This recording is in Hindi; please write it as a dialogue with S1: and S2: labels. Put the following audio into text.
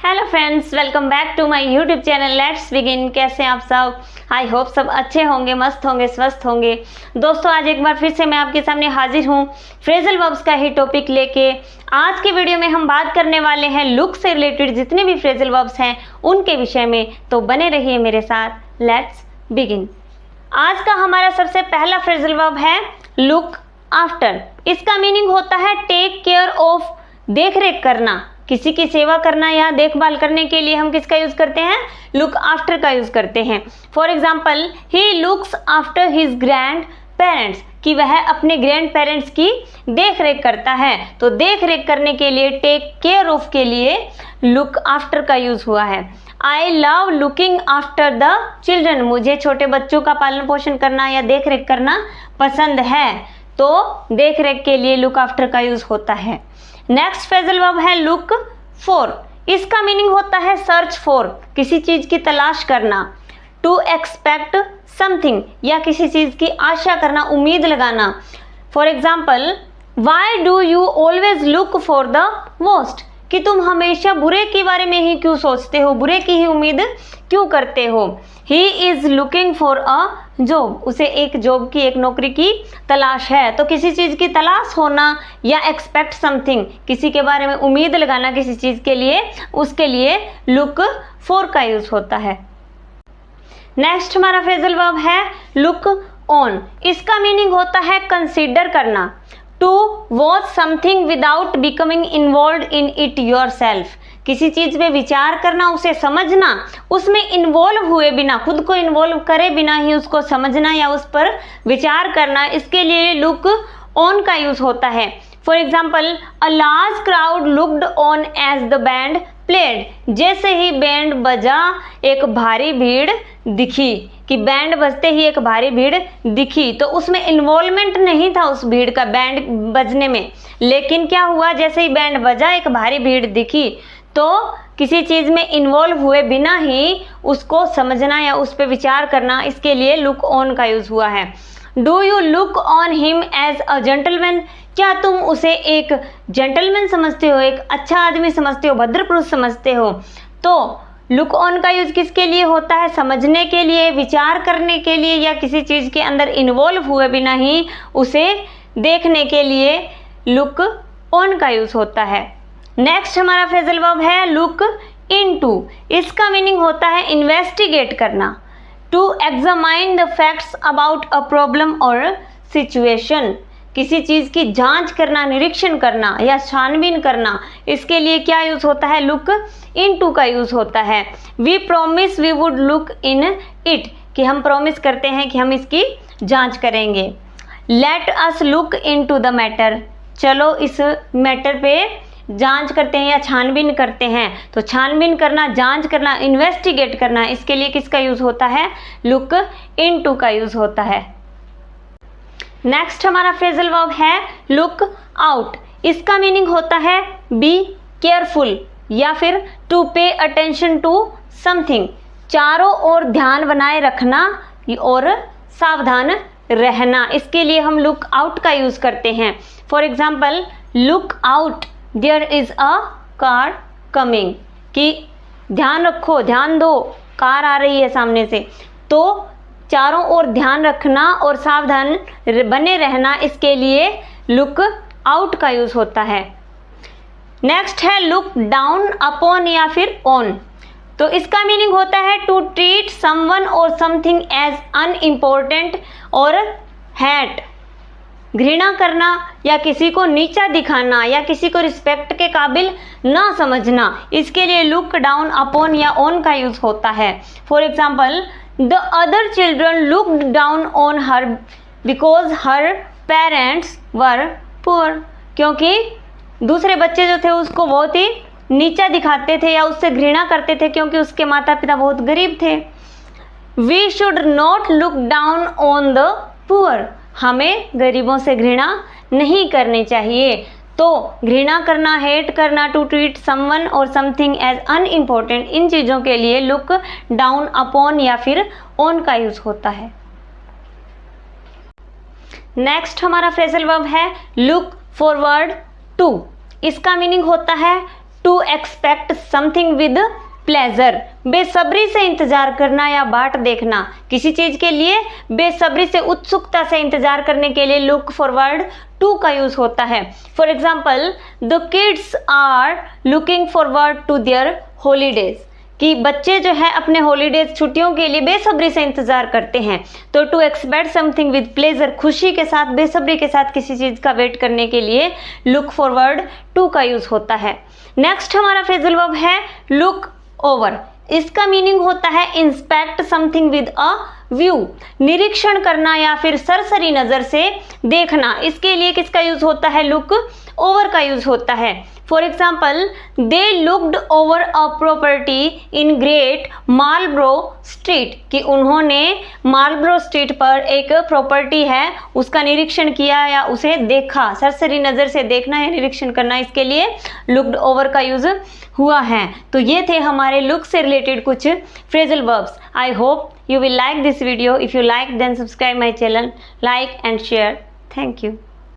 S1: Hello friends, welcome back to my YouTube channel let's begin. कैसे हैं आप सब? आई होप सब अच्छे होंगे, मस्त होंगे, स्वस्थ होंगे। दोस्तों, आज एक बार फिर से मैं आपके सामने हाजिर हूँ फ्रेजल वर्ब्स का ही टॉपिक लेके। आज के वीडियो में हम बात करने वाले हैं लुक से रिलेटेड जितने भी फ्रेजल वर्ब्स हैं उनके विषय में, तो बने रहिए मेरे साथ। Let's begin. आज का हमारा सबसे पहला फ्रेजल वर्ब है लुक आफ्टर। इसका मीनिंग होता है टेक केयर ऑफ, देख रेख करना, किसी की सेवा करना या देखभाल करने के लिए हम किसका यूज करते हैं? लुक आफ्टर का यूज करते हैं। For example, he looks after his grand parents, कि वह अपने ग्रैंड पेरेंट्स की देख रेख करता है। तो देख रेख करने के लिए टेक केयर ऑफ के लिए लुक आफ्टर का यूज हुआ है। I love looking after the children, मुझे छोटे बच्चों का पालन पोषण करना या देख रेख करना पसंद है। तो देख रेख के लिए लुक आफ्टर का यूज होता है। नेक्स्ट फ्रेजल वर्ब है लुक फॉर। इसका मीनिंग होता है सर्च फॉर, किसी चीज की तलाश करना। टू एक्सपेक्ट समथिंग, या किसी चीज की आशा करना, उम्मीद लगाना। For example, why do you always look for the worst, कि तुम हमेशा बुरे के बारे में ही क्यों सोचते हो, बुरे की ही उम्मीद क्यों करते हो। He is looking for a job, उसे एक जॉब की, एक नौकरी की तलाश है। तो किसी चीज की तलाश होना या एक्सपेक्ट समथिंग, किसी के बारे में उम्मीद लगाना किसी चीज के लिए, उसके लिए लुक फॉर का यूज होता है। नेक्स्ट हमारा फ्रेजल वर्ब है लुक ऑन। इसका मीनिंग होता है कंसीडर करना। To watch something without becoming involve in it yourself, किसी चीज में विचार करना, उसे समझना, उसमें इन्वॉल्व हुए बिना, खुद को इन्वॉल्व करे बिना ही उसको समझना या उस पर विचार करना, इसके लिए लुक ऑन का यूज होता है। For example, a large crowd looked on as the band played, जैसे ही बैंड बजा एक भारी भीड़ दिखी, कि बैंड बजते ही एक भारी भीड़ दिखी। तो उसमें इन्वॉल्वमेंट नहीं था उस भीड़ का बैंड बजने में, लेकिन क्या हुआ, जैसे ही बैंड बजा एक भारी भीड़ दिखी। तो किसी चीज में इन्वॉल्व हुए बिना ही उसको समझना या उस पर विचार करना, इसके लिए लुक ऑन का यूज हुआ है। Do you look on him as a gentleman, क्या तुम उसे एक जेंटलमैन समझते हो, एक अच्छा आदमी समझते हो, भद्र पुरुष समझते हो। तो लुक ऑन का यूज किसके लिए होता है? समझने के लिए, विचार करने के लिए, या किसी चीज के अंदर इन्वॉल्व हुए बिना ही उसे देखने के लिए लुक ऑन का यूज होता है। नेक्स्ट हमारा फ्रेजल वर्ब है लुक इनटू। इसका मीनिंग होता है इन्वेस्टिगेट करना। To examine the facts about a problem और सिचुएशन, किसी चीज की जांच करना, निरीक्षण करना या छानबीन करना, इसके लिए क्या यूज होता है? लुक इनटू का यूज होता है। We promise we would look in it, कि हम प्रॉमिस करते हैं कि हम इसकी जांच करेंगे। Let us look into the matter, चलो इस मैटर पे जांच करते हैं या छानबीन करते हैं। तो छानबीन करना, जांच करना, इन्वेस्टिगेट करना, इसके लिए किसका यूज होता है? लुक इनटू का यूज होता है। नेक्स्ट हमारा फ्रेजल वर्ब है लुक आउट। इसका मीनिंग होता है बी केयरफुल या फिर to pay attention to something, चारों ओर ध्यान बनाए रखना और सावधान रहना, इसके लिए हम लुक आउट का यूज करते हैं। For example, look out there is a car coming, कि ध्यान रखो, ध्यान दो, कार आ रही है सामने से। तो चारों ओर ध्यान रखना और सावधान बने रहना, इसके लिए लुक आउट का यूज होता है। नेक्स्ट है लुक डाउन अपॉन या फिर ऑन। तो इसका मीनिंग होता है टू ट्रीट समवन और समथिंग एज अनइम्पोर्टेंट और हैट, घृणा करना या किसी को नीचा दिखाना या किसी को रिस्पेक्ट के काबिल ना समझना, इसके लिए लुक डाउन अपॉन या ऑन का यूज होता है। For example, The other children looked down on her because her parents were poor, क्योंकि दूसरे बच्चे जो थे उसको बहुत ही नीचा दिखाते थे या उससे घृणा करते थे क्योंकि उसके माता पिता बहुत गरीब थे। We should not look down on the poor, हमें गरीबों से घृणा नहीं करनी चाहिए। तो घृणा करना, हेट करना, टू ट्रीट समवन और समथिंग एज अनइम्पोर्टेंट, इन चीज़ों के लिए लुक डाउन अपॉन या फिर ऑन का यूज होता है। नेक्स्ट हमारा फ्रेजल वर्ब है लुक फॉरवर्ड टू। इसका मीनिंग होता है to expect something with pleasure, बेसब्री से इंतजार करना या बाट देखना, किसी चीज के लिए बेसब्री से उत्सुकता से इंतजार करने के लिए लुक फॉरवर्ड टू का यूज होता है। For example, the kids are looking forward to their holidays, कि बच्चे जो है अपने हॉलीडेज छुट्टियों के लिए बेसब्री से इंतजार करते हैं। तो to expect something with pleasure, खुशी के साथ बेसब्री के साथ किसी चीज का वेट करने के लिए लुक फॉरवर्ड टू का यूज होता है। नेक्स्ट हमारा फ्रेजल वर्ब है लुक ओवर। इसका मीनिंग होता है inspect something with a view, निरीक्षण करना या फिर सरसरी नजर से देखना। इसके लिए किसका यूज होता है? लुक ओवर का यूज होता है। For example, they looked over a property in great Marlborough street, कि उन्होंने मार्लब्रो स्ट्रीट पर एक प्रॉपर्टी है उसका निरीक्षण किया या उसे देखा। सरसरी नज़र से देखना या निरीक्षण करना, इसके लिए लुक्ड ओवर का यूज हुआ है। तो ये थे हमारे लुक से रिलेटेड कुछ phrasal verbs. I hope you will like this video. If you like, then subscribe my channel, like and share. Thank you.